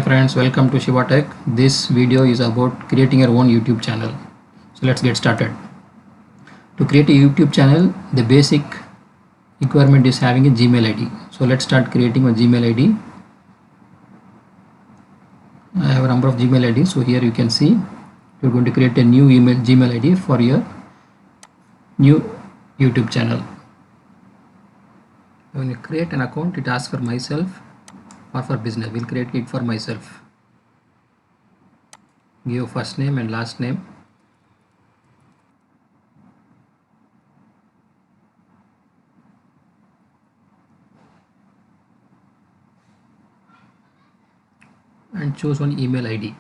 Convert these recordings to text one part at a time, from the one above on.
friends, welcome to Shiva Tech. This video is about creating your own YouTube channel. So let's get started. To create a YouTube channel, the basic requirement is having a Gmail ID. So let's start creating a Gmail ID. I have a number of Gmail IDs. So here you can see you're going to create a new Gmail ID for your new YouTube channel. When you create an account, it asks for myself or for business. We'll create it for myself. Give first name and last name. And choose one email ID.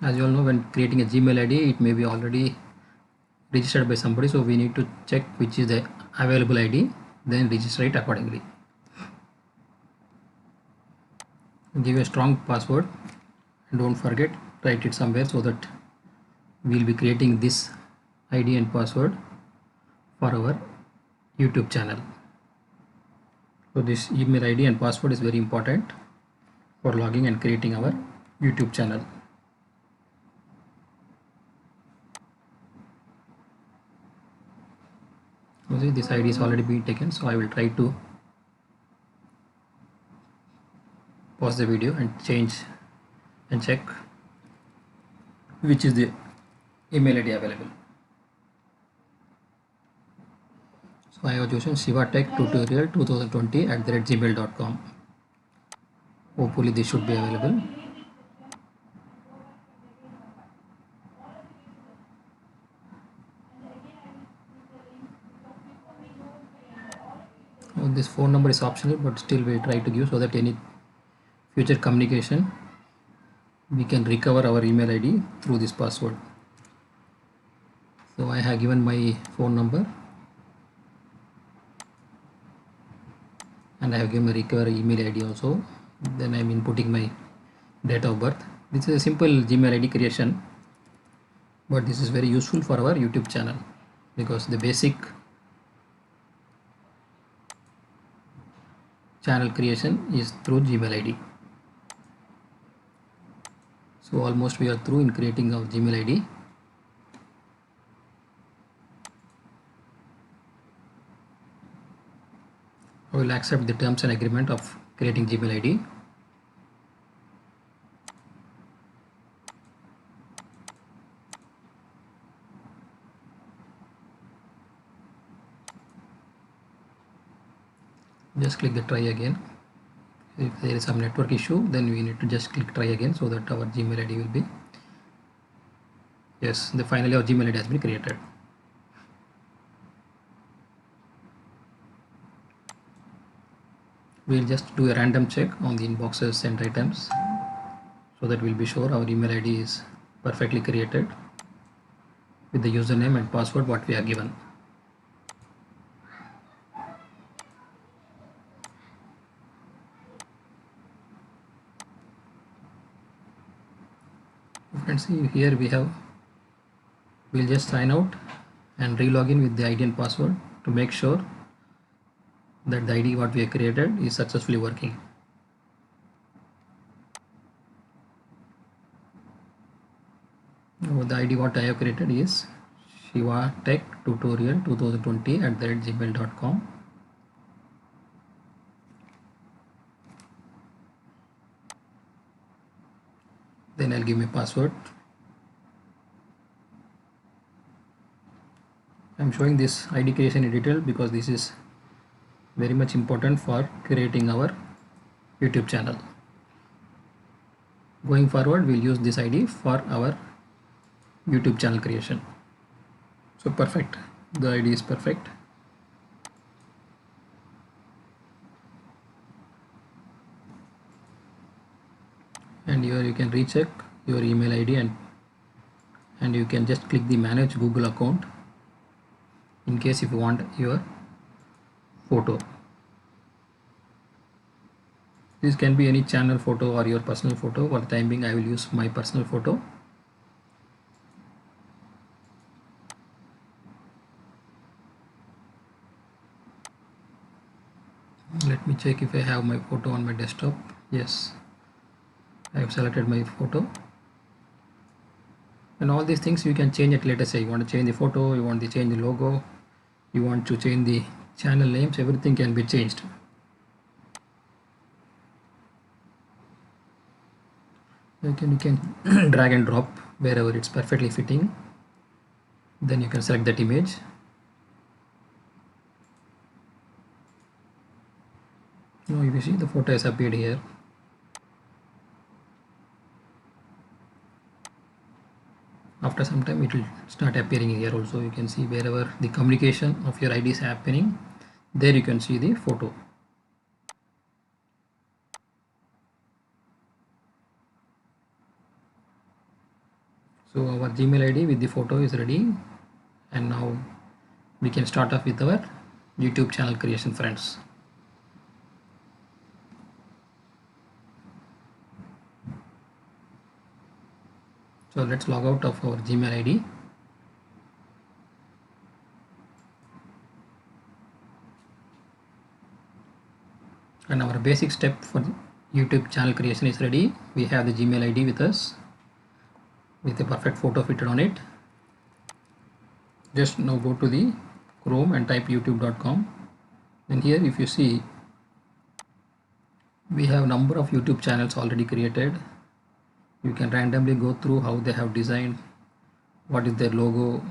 As you all know, when creating a Gmail ID, it may be already registered by somebody, so we need to check which is the available ID, then register it accordingly. Give a strong password and don't forget, write it somewhere so that we'll be creating this ID and password for our YouTube channel. So this email ID and password is very important for logging and creating our YouTube channel. See, this ID is already being taken, so I will try to pause the video and change and check which is the email ID available. So I have chosen shivatech tutorial 2020@gmail.com. Hopefully this should be available. This phone number is optional, but still we try to give so that any future communication we can recover our email ID through this password. So I have given my phone number and I have given my recover email ID also. Then I am inputting my date of birth. This is a simple Gmail ID creation, but this is very useful for our YouTube channel because the basic channel creation is through Gmail ID. So almost we are through in creating our Gmail ID. I will accept the terms and agreement of creating Gmail ID. Just click the try again. If there is some network issue, then we need to just click try again so that our Gmail ID will be, yes, finally our Gmail ID has been created. We'll just do a random check on the inboxes sent items so that we'll be sure our email ID is perfectly created with the username and password what we have given. You can see here we'll just sign out and re-log in with the ID and password to make sure that the ID what we have created is successfully working. Now the ID what I have created is shivatech tutorial 2020@gmail.com. Then I'll give my password. I'm showing this ID creation in detail because this is very much important for creating our YouTube channel. Going forward, we'll use this ID for our YouTube channel creation. So perfect, the ID is perfect. And here you can recheck your email ID and you can just click the manage Google account in case if you want your photo. This can be any channel photo or your personal photo. For the time being, I will use my personal photo. Let me check if I have my photo on my desktop. Yes, I have selected my photo. And all these things you can change it later. Say you want to change the photo, you want to change the logo, you want to change the channel names, everything can be changed. You can drag and drop wherever it's perfectly fitting. Then you can select that image. Now if you see, the photo has appeared here. After some time it will start appearing here also. You can see wherever the communication of your ID is happening, there you can see the photo. So our Gmail ID with the photo is ready, and now we can start off with our YouTube channel creation, friends. So let's log out of our Gmail ID. And our basic step for YouTube channel creation is ready. We have the Gmail ID with us with a perfect photo fitted on it. Just now go to the Chrome and type youtube.com. And here if you see, we have number of YouTube channels already created. You can randomly go through how they have designed, what is their logo,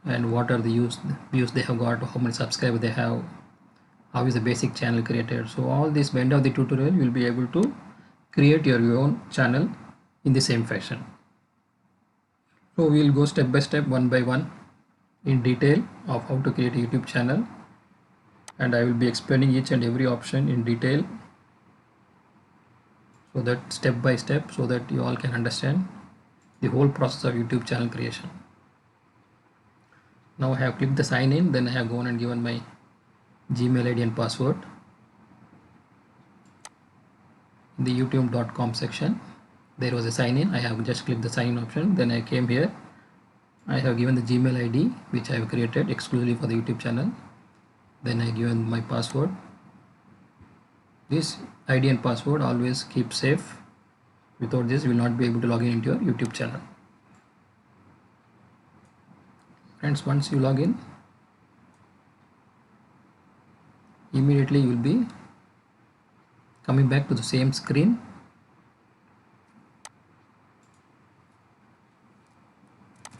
and what are the views they have got, how many subscribers they have, how is the basic channel created. So all this by end of the tutorial you will be able to create your own channel in the same fashion. So we will go step by step, one by one, in detail of how to create a YouTube channel, and I will be explaining each and every option in detail, so that step by step, so that you all can understand the whole process of YouTube channel creation. Now I have clicked the sign in, then I have gone and given my Gmail ID and password. In the youtube.com section there was a sign in. I have just clicked the sign in option, then I came here. I have given the Gmail ID which I have created exclusively for the YouTube channel. Then I given my password. This ID and password always keep safe. Without this you will not be able to log in into your YouTube channel. Friends, once you log in, immediately you will be coming back to the same screen.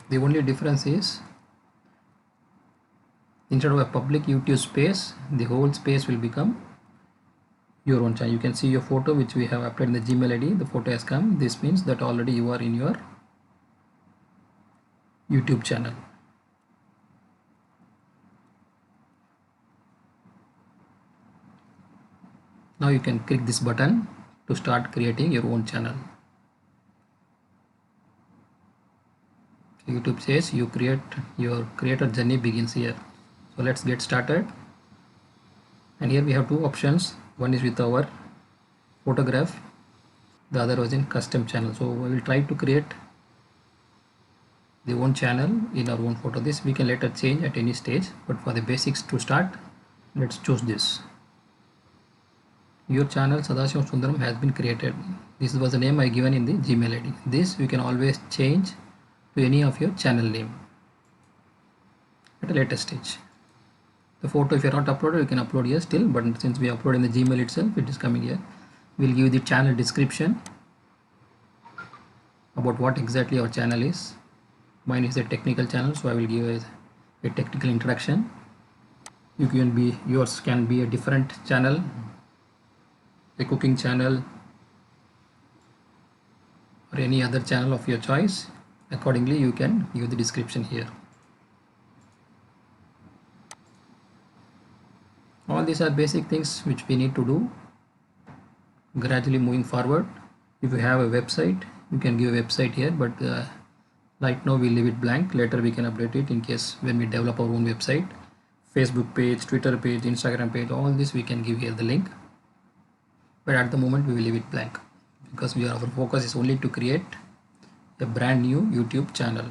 The only difference is, instead of a public YouTube space, the whole space will become your own channel. You can see your photo which we have applied in the Gmail ID. The photo has come. This means that already you are in your YouTube channel. Now you can click this button to start creating your own channel. YouTube says your creator journey begins here. So let's get started. And here we have two options. One is with our photograph, the other was in custom channel. So we will try to create the own channel in our own photo. This we can later change at any stage, but for the basics to start, let's choose this. Your channel Sadashivam Sundaram has been created. This was the name I given in the Gmail ID. This you can always change to any of your channel name at a later stage. The photo, if you are not uploaded, you can upload here still, but since we upload in the Gmail itself, it is coming here. We'll give the channel description about what exactly our channel is. Mine is a technical channel, so I will give a technical introduction. Yours can be a different channel, a cooking channel, or any other channel of your choice. Accordingly, you can give the description here. All these are basic things which we need to do. Gradually moving forward, if you have a website, you can give a website here, but right now we leave it blank. Later we can update it in case when we develop our own website. Facebook page, Twitter page, Instagram page, all this we can give here the link, but at the moment we will leave it blank because our focus is only to create a brand new YouTube channel.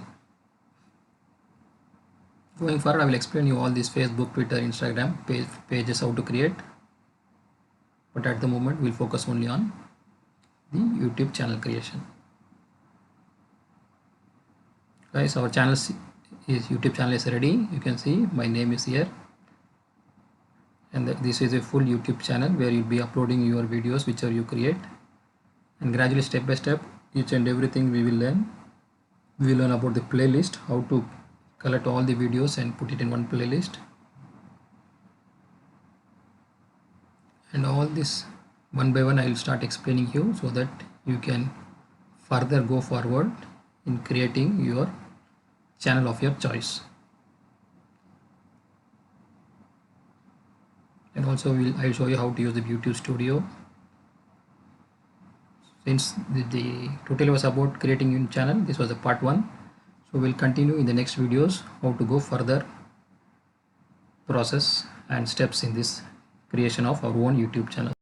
Going forward, I will explain you all these Facebook, Twitter, Instagram pages how to create, but at the moment we'll focus only on the YouTube channel creation. Guys, our YouTube channel is ready. You can see my name is here, and this is a full YouTube channel where you'll be uploading your videos whichever you create, and gradually, step by step, each and everything we will learn. We will learn about the playlist, how to collect all the videos and put it in one playlist, and all this one by one I will start explaining you so that you can further go forward in creating your channel of your choice. And also I'll show you how to use the YouTube Studio. Since the tutorial was about creating your channel, this was the part 1. So we'll continue in the next videos how to go further process and steps in this creation of our own YouTube channel.